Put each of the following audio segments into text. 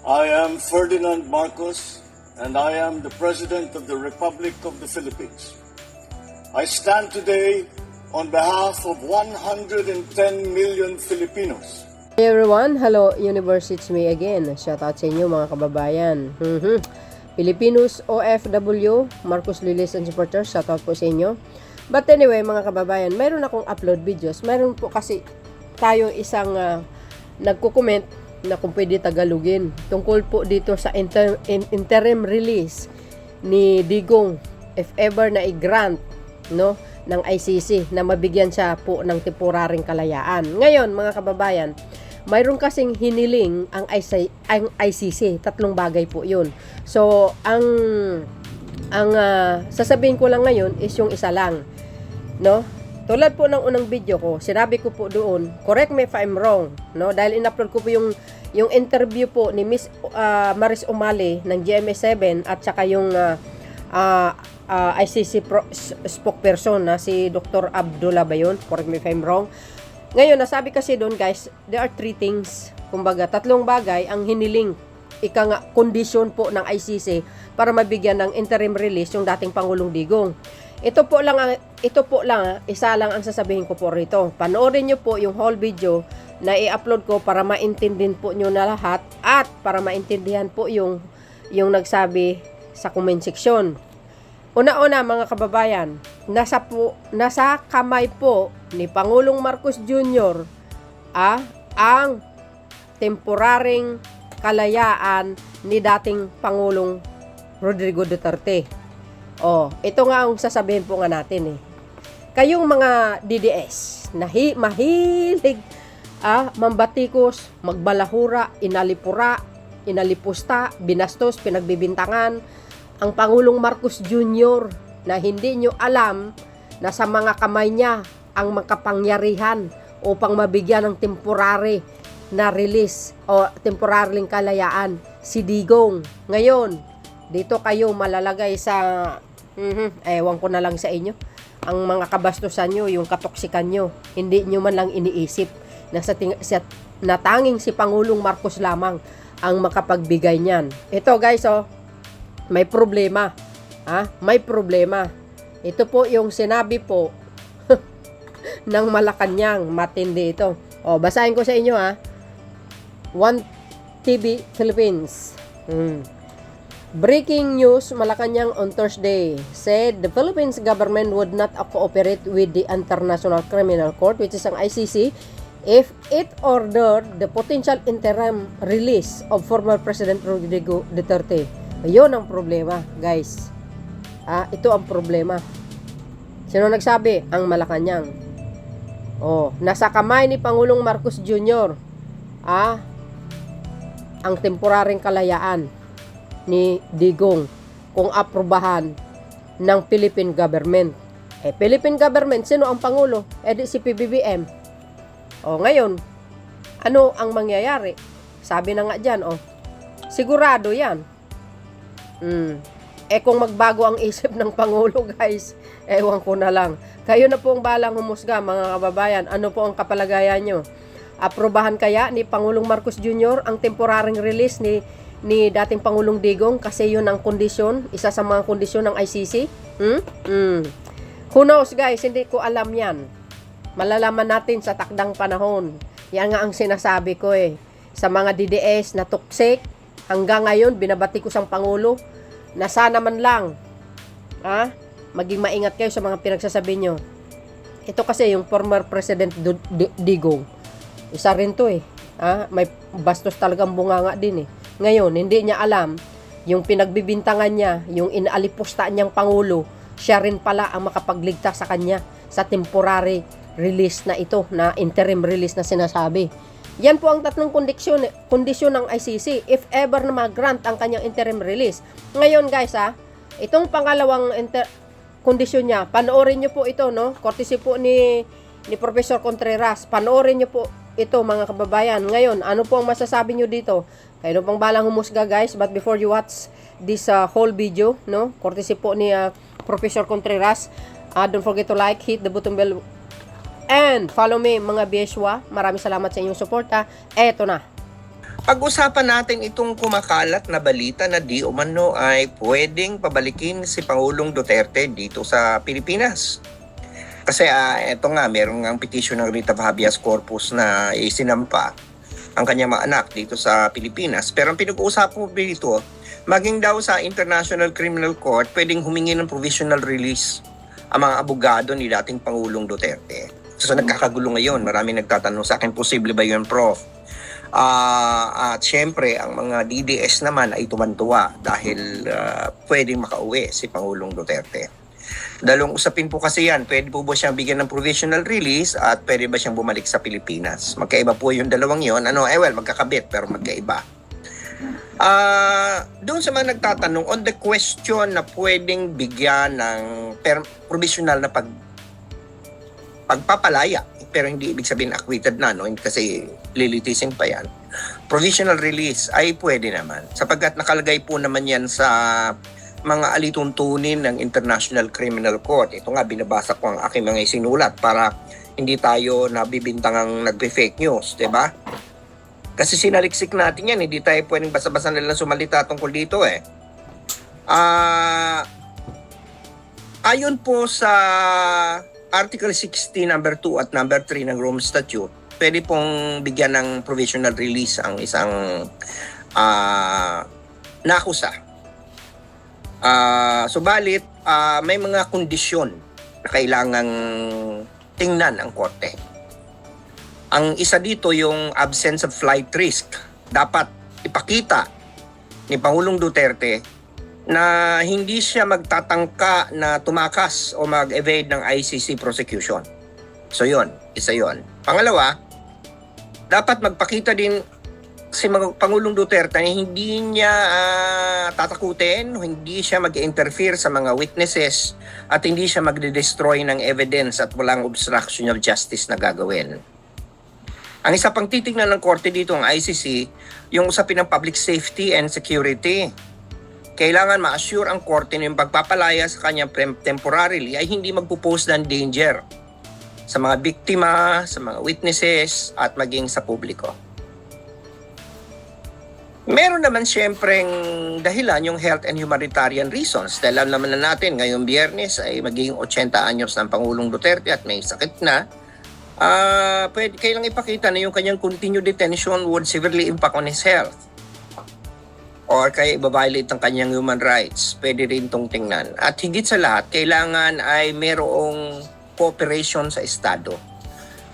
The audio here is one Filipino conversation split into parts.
I am Ferdinand Marcos, and I am the President of the Republic of the Philippines. I stand today on behalf of 110 million Filipinos. Hey everyone, hello universe, it's me again. Shout out sa inyo mga kababayan. Filipinos, OFW, Marcos Lilis and supporters, shout out po sa inyo. But anyway mga kababayan, mayroon akong upload videos. Mayroon po kasi tayo isang nagko-comment na kung pwede Tagalogin tungkol po dito sa interim release ni Digong if ever na i-grant no ng ICC na mabigyan siya po ng temporaring kalayaan. Ngayon mga kababayan, mayroon kasing hiniling ang ICC, tatlong bagay po 'yun. So ang sasabihin ko lang ngayon is yung isa lang, no? Tulad po ng unang video ko, sinabi ko po doon, correct me if I'm wrong, no? Dahil in-upload ko po yung interview po ni Miss Maris Umali ng GMA7 at saka yung ICC spokesperson na si Dr. Abdullah ba yun? Correct me if I'm wrong. Ngayon, nasabi kasi doon guys, there are three things. Kumbaga, tatlong bagay ang hiniling kondisyon po ng ICC para mabigyan ng interim release yung dating Pangulong Digong. Ito po lang, isa lang ang sasabihin ko po rito. Panoorin nyo po yung whole video na i-upload ko para maintindihan po nyo na lahat at para maintindihan po yung nagsabi sa comment section. Una-una mga kababayan, nasa kamay po ni Pangulong Marcos Jr. ang temporaring kalayaan ni dating Pangulong Rodrigo Duterte. Ito nga ang sasabihin po nga natin eh. Kayong mga DDS na mahilig mambatikos, magbalahura, inalipura, inalipusta, binastos, pinagbibintangan ang Pangulong Marcos Jr. na hindi nyo alam na sa mga kamay niya ang makapangyarihan upang mabigyan ng temporary na release o temporaryong kalayaan si Digong. Ngayon, dito kayo malalagay sa ewan ko na lang sa inyo. Ang mga kabastusan nyo, yung katoksikan nyo, hindi nyo man lang iniisip na tanging si Pangulong Marcos lamang ang makapagbigay niyan. Ito guys, may problema. May problema. Ito po yung sinabi po ng Malacanang. Matindi ito. Basahin ko sa inyo One TV Philippines. Breaking news, Malacanang on Thursday said the Philippines government would not cooperate with the International Criminal Court, which is ang ICC, if it ordered the potential interim release of former President Rodrigo Duterte. Ayun ang problema, guys. Ito ang problema. Sino nagsabi? Ang Malacanang. Nasa kamay ni Pangulong Marcos Jr. Ang temporaring kalayaan ni Digong kung aprobahan ng Philippine government. Philippine government, sino ang Pangulo? Di si PBBM. Ngayon, ano ang mangyayari? Sabi na nga dyan, sigurado yan. Kung magbago ang isip ng Pangulo, guys, ewan ko na lang. Kayo na po ang balang humusga, mga kababayan. Ano po ang kapalagayan nyo? Aprobahan kaya ni Pangulong Marcos Jr. ang temporaring release ni dating Pangulong Digong kasi yun ang kondisyon, isa sa mga kondisyon ng ICC? Who knows guys, hindi ko alam yan. Malalaman natin sa takdang panahon. Yan nga ang sinasabi ko sa mga DDS na toxic. Hanggang ngayon, binabati ko sang Pangulo na sana man lang maging maingat kayo sa mga pinagsasabi nyo. Ito kasi yung former President Digong. Isa rin to may bastos talagang bunganga din Ngayon, hindi niya alam yung pinagbibintangan niya, yung inalipusta niyang Pangulo, siya rin pala ang makapagligtas sa kanya sa temporary release na ito, na interim release na sinasabi. Yan po ang tatlong kondisyon ng ICC if ever na mag-grant ang kanyang interim release. Ngayon guys, itong pangalawang kondisyon niya, panoorin niyo po ito, no? Courtesy po ni Professor Contreras. Panoorin niyo po ito mga kababayan. Ngayon, ano po ang masasabi niyo dito? Kayo pang balang humusga guys, but before you watch this whole video, no? Courtesy po ni Professor Contreras, don't forget to like, hit the button bell, and follow me mga Bieshwa. Maraming salamat sa inyong suporta. Eto na. Pag-usapan natin itong kumakalat na balita na di umano ay pwedeng pabalikin si Pangulong Duterte dito sa Pilipinas. Kasi eto nga, merong ang petition ng writ of habeas corpus na isinampa ang kanyang mga anak dito sa Pilipinas. Pero ang pinag-uusapan ko dito, maging daw sa International Criminal Court, pwedeng humingi ng provisional release ang mga abogado ni dating Pangulong Duterte. So nagkakagulo ngayon, maraming nagtatanong sa akin, posible ba yun, Prof? At syempre, ang mga DDS naman ay tumantuwa dahil pwedeng makauwi si Pangulong Duterte. Dalawang usapin po kasi yan, pwede po ba siyang bigyan ng provisional release at pwede ba siyang bumalik sa Pilipinas? Magkaiba po yung dalawang yon. Magkakabit pero magkaiba. Doon sa mga nagtatanong, on the question na pwedeng bigyan ng provisional na pagpapalaya, pero hindi ibig sabihin acquitted na, no? Kasi lilitisin pa yan. Provisional release ay pwede naman sapagkat nakalagay po naman yan sa mga alituntunin ng International Criminal Court. Ito nga, binabasa ko ang aking mga isinulat para hindi tayo nabibintangang nagbe-fake news, diba? Kasi sinaliksik natin yan, hindi tayo pwedeng basa-basa nilang sumalita tungkol dito eh. Ayon po sa Article 60, number 2 at number 3 ng Rome Statute, pwede pong bigyan ng provisional release ang isang nakusa. Subalit, may mga kondisyon na kailangang tingnan ang korte. Ang isa dito yung absence of flight risk. Dapat ipakita ni Pangulong Duterte na hindi siya magtatangka na tumakas o mag-evade ng ICC prosecution. So yun, isa yun. Pangalawa, dapat magpakita din si Pangulong Duterte na hindi niya tatakutin, hindi siya mag-interfere sa mga witnesses at hindi siya magde-destroy ng evidence at walang obstruction of justice na gagawin. Ang isa pang titignan ng korte dito ang ICC, yung usapin ng public safety and security. Kailangan ma-assure ang korte na yung pagpapalaya sa kanya temporarily ay hindi magpo-pose ng danger sa mga biktima, sa mga witnesses, at maging sa publiko. Meron naman siyempreng dahilan yung health and humanitarian reasons. Dahil alam naman na natin, ngayong Biyernes ay magiging 80 anyos ng Pangulong Duterte at may sakit na. Kailangan ipakita na yung kanyang continued detention would severely impact on his health. Or kaya i-violate ang kanyang human rights. Pwede rin itong tingnan. At higit sa lahat, kailangan ay merong cooperation sa Estado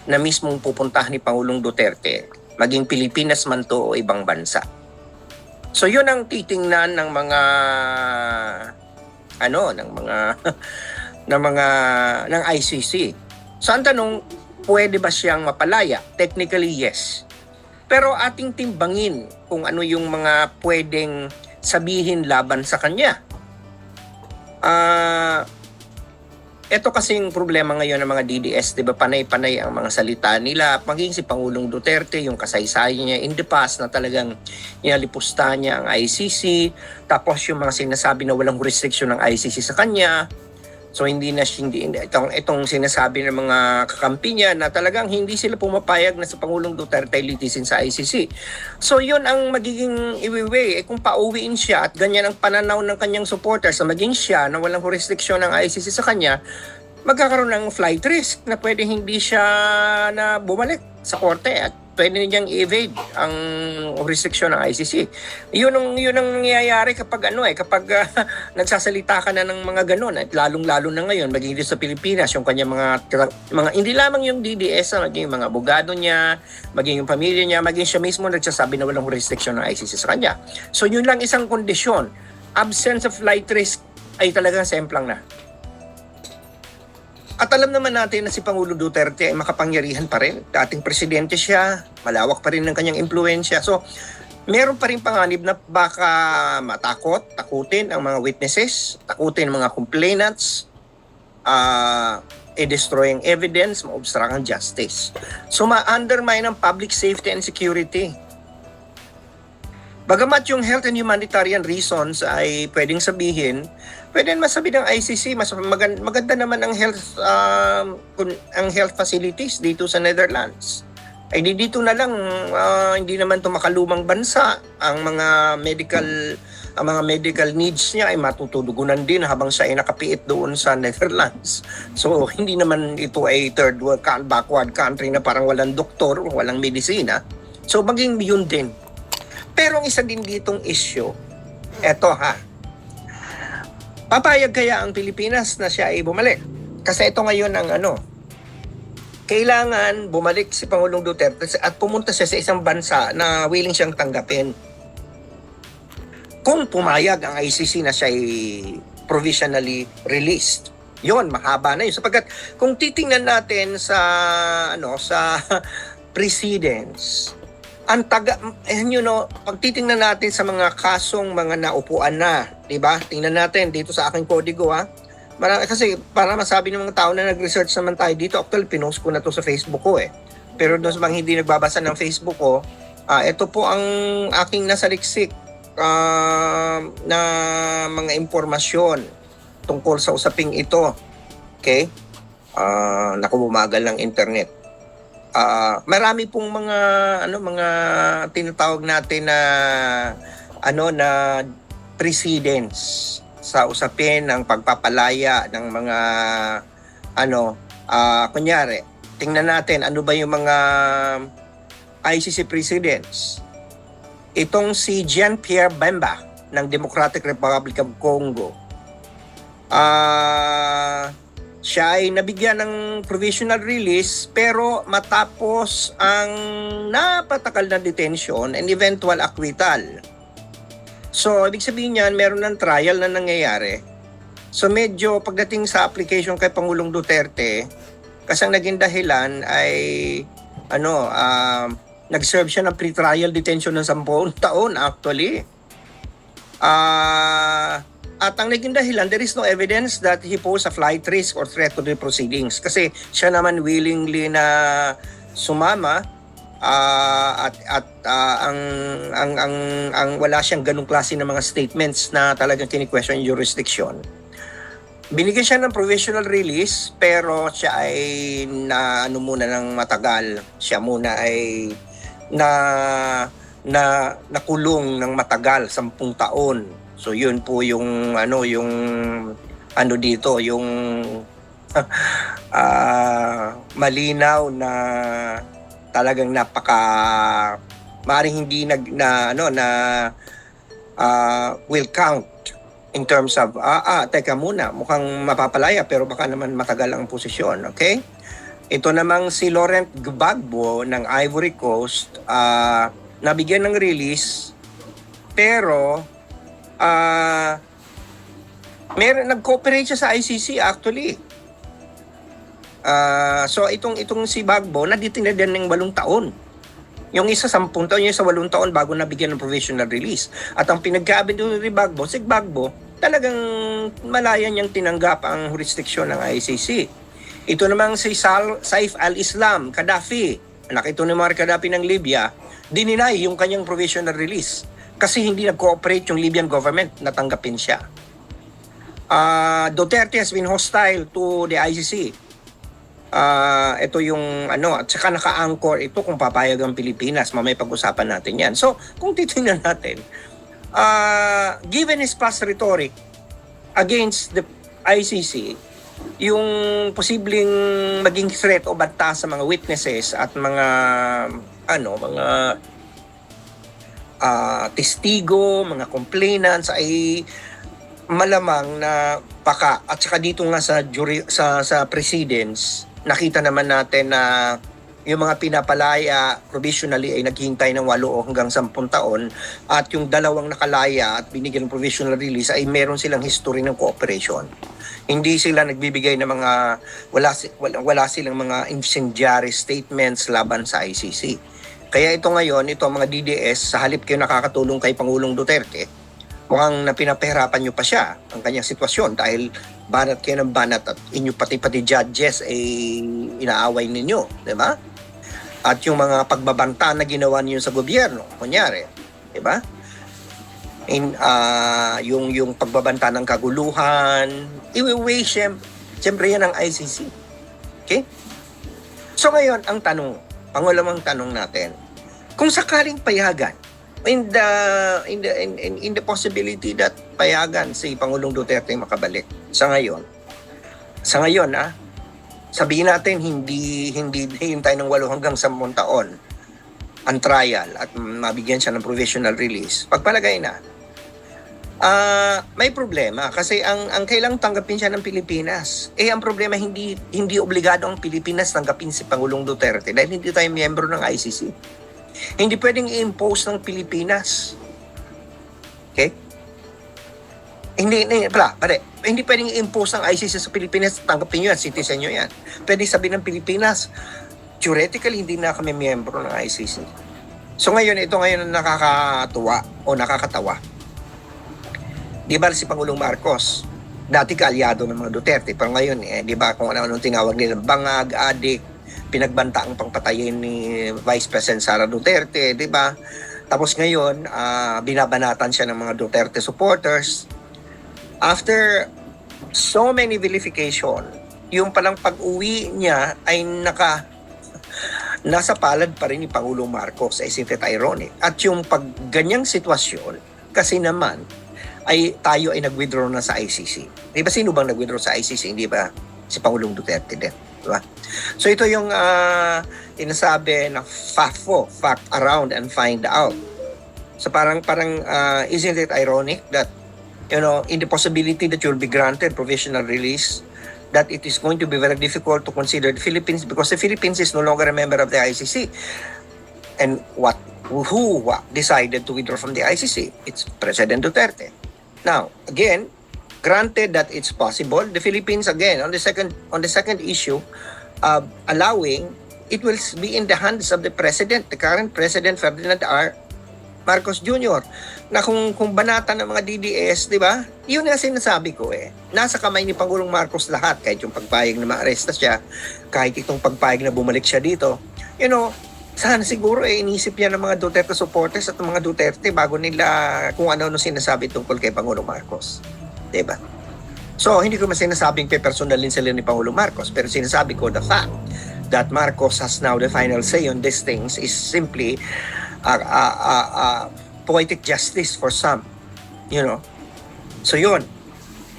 na mismong pupuntahan ni Pangulong Duterte, maging Pilipinas man to o ibang bansa. So yun ang titingnan ng mga ng ICC. So ang tanong, pwede ba siyang mapalaya? Technically, yes. Pero ating timbangin kung ano yung mga pwedeng sabihin laban sa kanya. Ito kasing problema ngayon ng mga DDS, di ba, panay-panay ang mga salita nila. Maging si Pangulong Duterte, yung kasaysayan niya in the past na talagang inalipusta niya ang ICC. Tapos yung mga sinasabi na walang restriction ng ICC sa kanya. So itong sinasabi ng mga kakampi niya na talagang hindi sila pumapayag na sa Pangulong Duterte litisin sa ICC. So yun ang magiging iwiwi. Kung pauwiin siya at ganyan ang pananaw ng kanyang supporters na maging siya na walang restriction ng ICC sa kanya, magkakaroon ng flight risk na pwede hindi siya na bumalik sa korte at pwede niyang i-evade ang restriction ng ICC. Yun ang nangyayari kapag nagsasalita ka na ng mga ganun at lalong-lalo na ngayon maging dito sa Pilipinas yung kanya mga hindi lamang yung DDS, maging mga abogado niya, maging yung pamilya niya, maging siya mismo nagsasabi na walang restriction ng ICC sa kanya. So yun lang isang kondisyon. Absence of flight risk ay talagang semplang na. At alam naman natin na si Pangulong Duterte ay makapangyarihan pa rin. Dating presidente siya, malawak pa rin ng kanyang impluensya. So, meron pa rin panganib na baka takutin ang mga witnesses, takutin ang mga complainants, i-destroy ang evidence, ma-obstruct ang justice. So, ma-undermine ang public safety and security. Bagamat yung health and humanitarian reasons ay pwedeng sabihin, pwede masabi ng ICC, maganda naman ang health facilities dito sa Netherlands. Ay dito na lang, hindi naman ito makalumang bansa. Ang mga medical needs niya ay matutugunan din habang siya ay nakapiit doon sa Netherlands. So hindi naman ito ay third world backward country na parang walang doktor, walang medisina. So maging yun din. Pero ang isa din ditong issue, eto ha, papayag kaya ang Pilipinas na siya ay bumalik? Kasi ito ngayon ang kailangan bumalik si Pangulong Duterte at pumunta siya sa isang bansa na willing siyang tanggapin. Kung pumayag ang ICC na siya ay provisionally released, yon mahaba na yun. Sapagkat kung titingnan natin sa sa precedents, ang pag titingnan natin sa mga kasong mga naupuan na, 'di ba? Tingnan natin dito sa aking kodigo kasi para masabi ng mga tao na nag-research naman tayo dito, actually pinost ko na to sa Facebook ko Pero doon sa mga hindi nagbabasa ng Facebook ko, ito po ang aking nasaliksik na mga impormasyon tungkol sa usaping ito. Okay? Bumagal ng internet. Marami pong mga tinatawag natin na precedents sa usapin ng pagpapalaya ng mga kunyari, tingnan natin ano ba yung mga ICC precedents. Itong si Jean-Pierre Bemba ng Democratic Republic of Congo, siya ay nabigyan ng provisional release pero matapos ang napatagal na detention and eventual acquittal. So, ibig sabihin niyan, meron ng trial na nangyayari. So, medyo pagdating sa application kay Pangulong Duterte, kasi ang naging dahilan ay, nag-serve siya ng pre-trial detention ng 10 taon actually. At ang naging dahilan, there is no evidence that he posed a flight risk or threat to the proceedings. Kasi siya naman willingly na sumama ang wala siyang ganung klase ng mga statements na talagang kini-question yung jurisdiction. Binigyan siya ng provisional release pero siya ay muna ng matagal. Siya muna ay nakulong ng matagal, 10 taon. So yun po yung dito, yung malinaw na talagang maaaring hindi will count in terms of teka muna, mukhang mapapalaya pero baka naman matagal ang posisyon, okay? Ito namang si Laurent Gbagbo ng Ivory Coast, nabigyan ng release pero nag-cooperate siya sa ICC actually. So itong si Gbagbo naditin na din ng 8 taon. Yung isa 10 taon, yung isa 8 taon bago nabigyan ng provisional release. At ang pinagkaabi doon ni Gbagbo, si Gbagbo talagang malaya niyang tinanggap ang jurisdiksyon ng ICC. Ito namang si Saif al-Islam Gaddafi, anak ito ni Muammar Gaddafi ng Libya, dininay yung kanyang provisional release kasi hindi nag-cooperate yung Libyan government, natanggapin siya. Duterte has been hostile to the ICC. Ito yung at saka naka-anchor ito kung papayag ang Pilipinas. Mamaya pag-usapan natin yan. So, kung titingnan natin, given his past rhetoric against the ICC, yung posibleng maging threat o banta sa mga witnesses at mga testigo, mga complainants ay malamang na baka. At saka dito nga sa precedents, nakita naman natin na yung mga pinapalaya provisionally ay naghihintay ng 8 hanggang 10 taon at yung 2 nakalaya at binigyan ng provisional release ay meron silang history ng cooperation. Hindi sila nagbibigay ng mga wala silang mga incendiary statements laban sa ICC. Kaya ito ngayon, ito mga DDS, sa halip kayo nakakatulong kay Pangulong Duterte, mukhang napinapahirapan nyo pa siya ang kanyang sitwasyon dahil banat kayo ng banat at inyo pati judges ay inaaway ninyo, di ba? At yung mga pagbabanta na ginawa niyo sa gobyerno, kunyari, di ba? Yung pagbabanta ng kaguluhan, iwi-weigh siyempre yan ang ICC. Okay? So ngayon, ang tanong, pangalawang tanong natin, kung sakaling payagan, in the possibility that payagan si Pangulong Duterte makabalik sa ngayon, sabihin natin hindi hintay ng 8 hanggang 10 taon ang trial at mabigyan siya ng provisional release. Pagpalagay na, may problema kasi ang kailang tanggapin siya ng Pilipinas. Ang problema hindi obligado ang Pilipinas tanggapin si Pangulong Duterte dahil hindi tayo miyembro ng ICC. Hindi pwedeng i-impose ng Pilipinas. Okay? Hindi pwedeng i-impose ng ICC sa Pilipinas, tanggapin nyo yan, citizen nyo yan. Pwede sabihin ng Pilipinas, theoretically hindi na kami miyembro ng ICC. So ito ngayon ang nakakatuwa o nakakatawa. Di ba si Pangulong Marcos, dati kaalyado ng mga Duterte, pero ngayon, di ba kung ano-anong tinawag nila, bangag, adik, pinagbanta ang pangpatayin ni Vice President Sara Duterte, di ba? Tapos ngayon, binabanatan siya ng mga Duterte supporters. After so many vilification, yung palang pag-uwi niya ay nasa palad pa rin ni Pangulong Marcos. Isn't it ironic? At yung ganyang sitwasyon, kasi naman, tayo ay nag-withdraw na sa ICC. Di ba sino bang nag-withdraw sa ICC? Hindi ba si Pangulong Duterte din? Di ba? So ito yung inasabi na fact around and find out. So parang isn't it ironic that in the possibility that you'll be granted provisional release, that it is going to be very difficult to consider the Philippines because the Philippines is no longer a member of the ICC. And who decided to withdraw from the ICC? It's President Duterte. Now, again, granted that it's possible, the Philippines again on the second issue, allowing, it will be in the hands of the president, the current president Ferdinand R. Marcos Jr. Na kung banata ng mga DDS, di ba? Yun nga sinasabi ko nasa kamay ni Pangulong Marcos lahat, kahit yung pagpayag na ma-arresta siya, kahit itong pagpayag na bumalik siya dito. Sana siguro inisip niya ng mga Duterte supporters at ng mga Duterte bago nila kung ano sinasabi tungkol kay Pangulong Marcos. Diba? So, hindi ko masinasabing pe-personalin sila ni Pangulong Marcos, pero sinasabi ko the fact that Marcos has now the final say on these things is simply poetic justice for some. So, yun.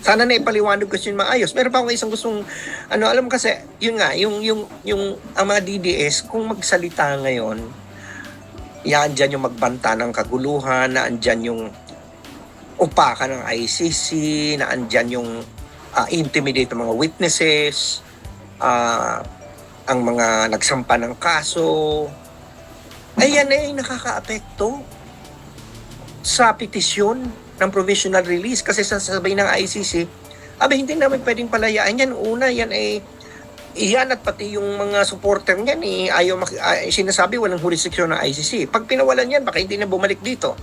Sana na ipaliwanag ko yung maayos. Meron pa akong isang gustong, alam mo kasi, yun nga, yung ang mga DDS, kung magsalita ngayon, dyan yung magbanta ng kaguluhan, na andyan yung upakan ng ICC, na andyan yung intimidate ng mga witnesses, ang mga nagsampa ng kaso, ayan ay nakaka-apekto sa petisyon ng provisional release kasi sasabihin ng ICC, hindi namin pwedeng palayaan yan. Una, yan at pati yung mga supporter niyan sinasabi walang jurisdiction ng ICC. Pag pinawalan yan, baka hindi na bumalik dito.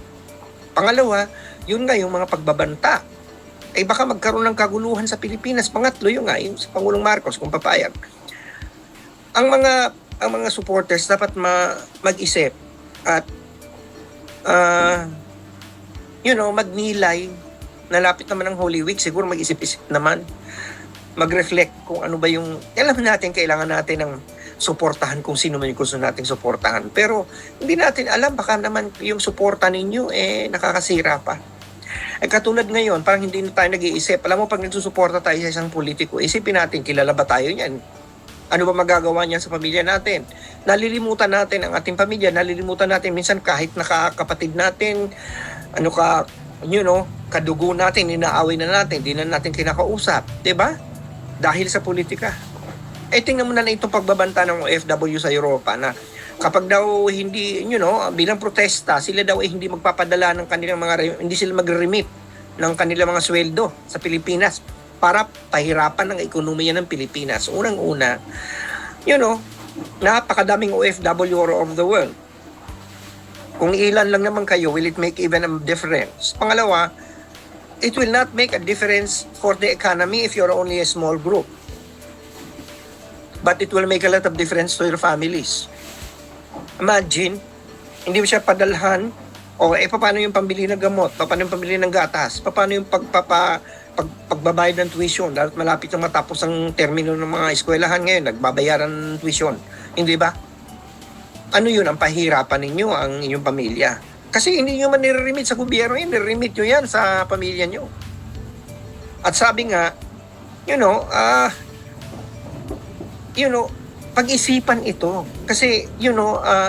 Pangalawa, yun nga yung mga pagbabanta. Baka magkaroon ng kaguluhan sa Pilipinas. Pangatlo, yung sa Pangulong Marcos kung papayag. Ang mga supporters dapat mag-isip at magnilay, nalapit naman ng Holy Week, siguro mag-isip-isip naman, mag-reflect kung ano ba yung, alam natin, kailangan natin ng suportahan kung sino man yung gusto nating suportahan. Pero hindi natin alam, baka naman yung suporta ninyo, nakakasira pa. Katulad ngayon, parang hindi na tayo nag-iisip. Alam mo, pag nagsusuporta tayo sa isang politiko, isipin natin, kilala ba tayo niyan? Ano ba magagawa niya sa pamilya natin? Nalilimutan natin ang ating pamilya, nalilimutan natin minsan kahit nakakapatid natin, kadugo natin, inaaway na natin, di na natin kinakausap, 'di ba? Dahil sa politika. Tingnan mo na itong pagbabanta ng OFW sa Europa na kapag daw hindi, bilang protesta, sila daw hindi magpapadala ng kanilang hindi sila mag-remit ng kanilang mga sweldo sa Pilipinas para pahirapan ng ekonomiya ng Pilipinas. Unang-una, napakadaming OFW all over the world. Kung ilan lang naman kayo, will it make even a difference? Pangalawa, it will not make a difference for the economy if you're only a small group. But it will make a lot of difference to your families. Imagine, hindi mo siya padalhan, paano yung pambili ng gamot? Paano yung pambili ng gatas? Paano yung pagbabayad ng tuition? Dahil malapit na matapos ang termino ng mga eskwelahan ngayon, nagbabayaran ng tuition. Hindi ba? ano yun, ang pahirapan ninyo, ang inyong pamilya. Kasi hindi nyo man nire-remit sa gobyerno yan, nire-remit nyo yan sa pamilya nyo. At sabi nga, pag-isipan ito. Kasi,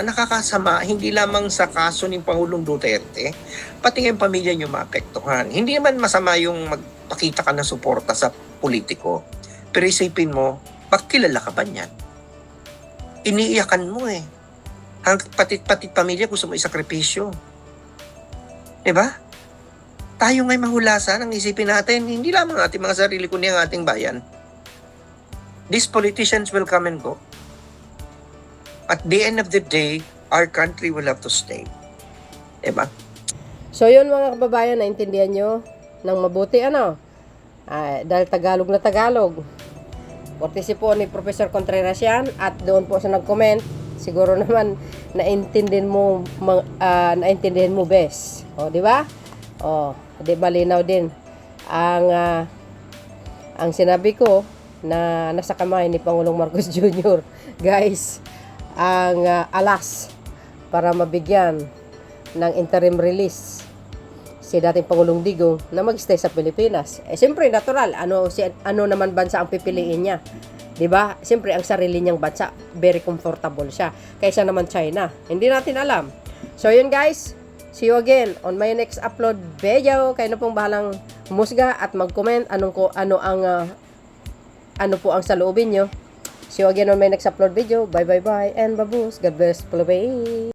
nakakasama, hindi lamang sa kaso ni Pangulong Duterte, pati yung pamilya nyo maapektuhan. Hindi naman masama yung magpakita ka ng suporta sa politiko. Pero isipin mo, kilala ka ba niyan? Iniiyakan mo eh. Pati pamilya gusto mo isakripisyo. Diba? Tayo nga'y mahulasan ang isipin natin, hindi lamang ating mga sarili kundi ang ating bayan. These politicians will come and go. At the end of the day, our country will have to stay. Diba? So yun mga kababayan, naintindihan nyo ng mabuti dahil Tagalog na Tagalog. Kortesi po ni Professor Contreras yan at doon po sa nag-comment, siguro naman naintindihan mo best. O, di ba? O, di malinaw din ang sinabi ko na nasa kamay ni Pangulong Marcos Jr. Guys, ang alas para mabigyan ng interim release si dating Pangulong Digong na mag-stay sa Pilipinas. Siyempre, natural. Ano naman bansa ang pipiliin niya? 'Di ba? Siyempre, ang sarili niyang bansa, very comfortable siya. Kaysa naman China. Hindi natin alam. So, yun guys. See you again on my next upload video. Kayo na pong bahalang humusga at mag-comment ano po ang saloobin nyo. See you again on my next upload video. Bye. And babus. God bless. Philippines.